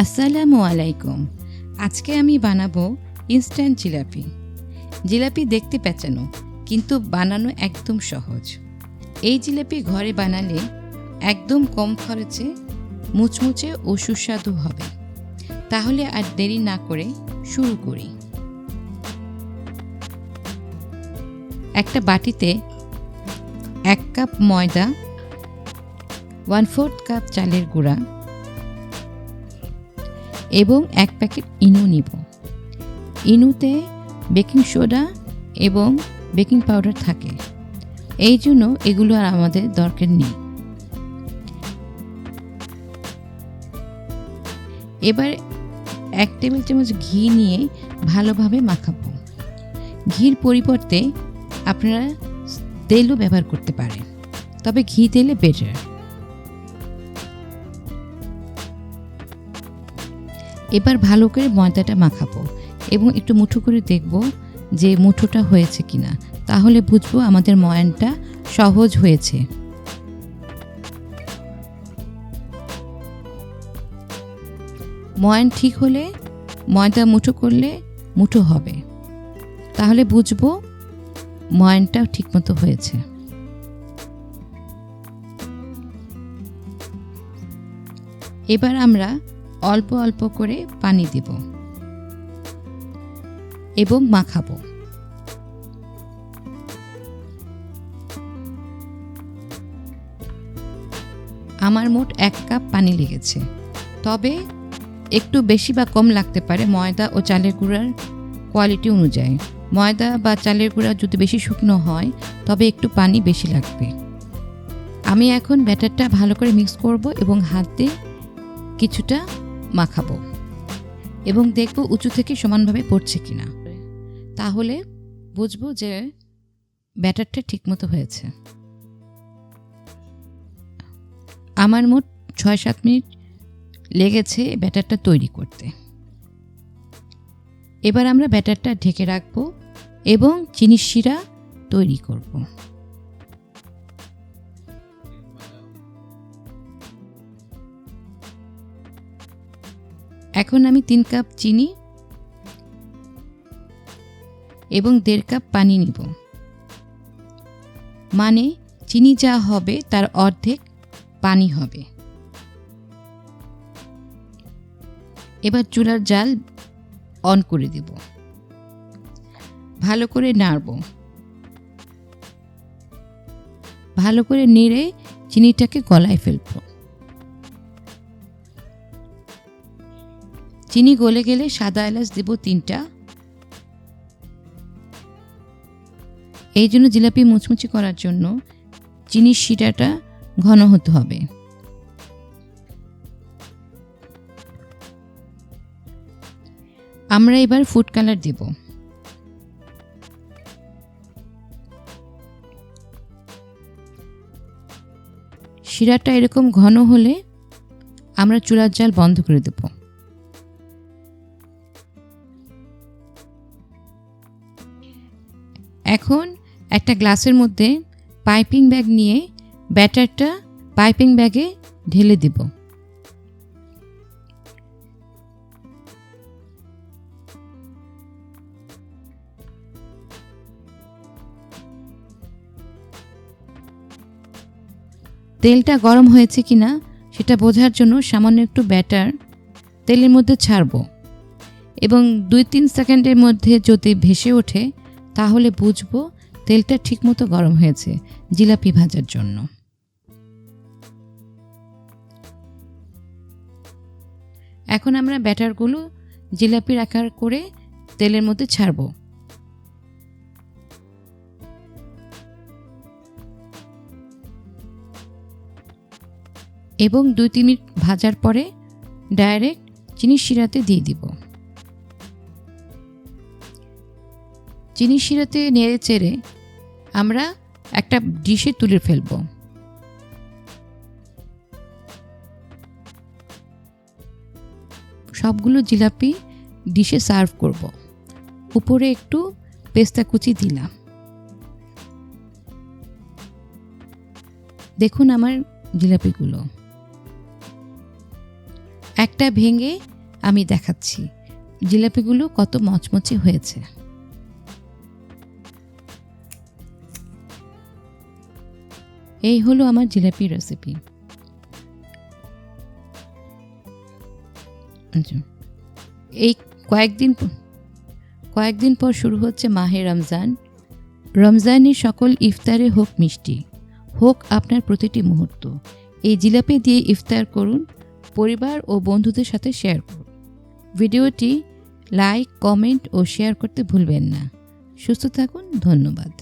আসসালামু আলাইকুম। আজকে আমি বানাবো ইনস্ট্যান্ট জিলাপি। জিলাপি দেখতে পেঁচানো, কিন্তু বানানো একদম সহজ। এই জিলাপি ঘরে বানালে একদম কম খরচে মুচমুচে ও সুস্বাদু হবে। তাহলে আর দেরি না করে শুরু করি। একটা বাটিতে 1 কাপ ময়দা, 1/4 কাপ চালের গুঁড়া এবং 1 প্যাকেট ইনো নিব। ইনুতে বেকিং সোডা এবং বেকিং পাউডার থাকে, এই জন্য এগুলো আর আমাদের দরকার নেই। এবার 1 টেবিল চামচ ঘি নিয়ে ভালোভাবে মাখাবো। ঘির পরিবর্তে আপনারা তেলও ব্যবহার করতে পারেন, তবে ঘি দিলে বেটার। এবার ভালো করে ময়দাটা মাখাবো এবং একটু মুঠো করে দেখব যে মুঠোটা হয়েছে কিনা, তাহলে বুঝবো আমাদের ময়ানটা সহজ হয়েছে। ময়ান ঠিক হলে ময়দা মুঠো করলে মুঠো হবে, তাহলে বুঝবো ময়ানটা ঠিকমতো হয়েছে। এবার আমরা অল্প অল্প করে পানি দেব এবং মাখাবো। আমার মোট 1 কাপ পানি লেগেছে, তবে একটু বেশি বা কম লাগতে পারে ময়দা ও চালের গুঁড়ার কোয়ালিটি অনুযায়ী। ময়দা বা চালের গুঁড়া যদি বেশি শুকনো হয় তবে একটু পানি বেশি লাগবে। আমি এখন ব্যাটারটা ভালো করে মিক্স করব এবং হাত দিয়ে কিছুটা মাখাবো এবং দেখব উঁচু থেকে সমানভাবে পড়ছে কিনা, তাহলে বুঝবো যে ব্যাটারটা ঠিকমতো হয়েছে। আমার মোট 6-7 মিনিট লেগেছে ব্যাটারটা তৈরি করতে। এবার আমরা ব্যাটারটা ঢেকে রাখবো এবং চিনির শিরা তৈরি করব। এখন আমি 3 কাপ চিনি এবং 1.5 কাপ পানি নিব, মানে চিনি যা হবে তার অর্ধেক পানি হবে। এবার চুলার জাল অন করে দেব, ভালো করে নাড়ব। ভালো করে নেড়ে চিনিটাকে গলায় ফেলব। চিনি গলে গেলে সাদা এলাচ দেব 3টা। এই জন্য জিলাপি মুচমুচি করার জন্য চিনির শিরাটা ঘন হতে হবে। আমরা এবার ফুড কালার দেব। শিরাটা এরকম ঘন হলে আমরা চুলার জাল বন্ধ করে দেব। এখন একটা গ্লাসের মধ্যে পাইপিং ব্যাগ নিয়ে ব্যাটারটা পাইপিং ব্যাগে ঢেলে দেব। তেলটা গরম হয়েছে কিনা সেটা বোঝার জন্য সামান্য একটু ব্যাটার তেলের মধ্যে ছাড়ব এবং 2-3 সেকেন্ডের মধ্যে যদি ভেসে ওঠে তাহলে বুঝবো তেলটা ঠিকমতো গরম হয়েছে জিলাপি ভাজার জন্য। এখন আমরা ব্যাটারগুলো জিলাপির আকার করে তেলের মধ্যে ছাড়ব। এবং 2-3 মিনিট ভাজার পরে ডাইরেক্ট চিনির শিরাতে দিয়ে দিব। চিনির শিরাতে নেড়ে চেড়ে আমরা একটা ডিশে তুলে ফেলব। সবগুলো জিলাপি ডিশে সার্ভ করব। উপরে একটু পেস্তা কুচি দিলাম। দেখুন আমার জিলাপিগুলো একটা ভেঙে আমি দেখাচ্ছি জিলাপিগুলো কত মচমচে হয়েছে। এই হলো আমার জিলাপি রেসিপি। এই কয়েকদিন পর শুরু হচ্ছে মাহে রমজান। রমজানের সকল ইফতারে হোক মিষ্টি, হোক আপনার প্রতিটি মুহূর্ত। এই জিলাপি দিয়ে ইফতার করুন, পরিবার ও বন্ধুদের সাথে শেয়ার করুন। ভিডিওটি লাইক, কমেন্ট ও শেয়ার করতে ভুলবেন না। সুস্থ থাকুন। ধন্যবাদ।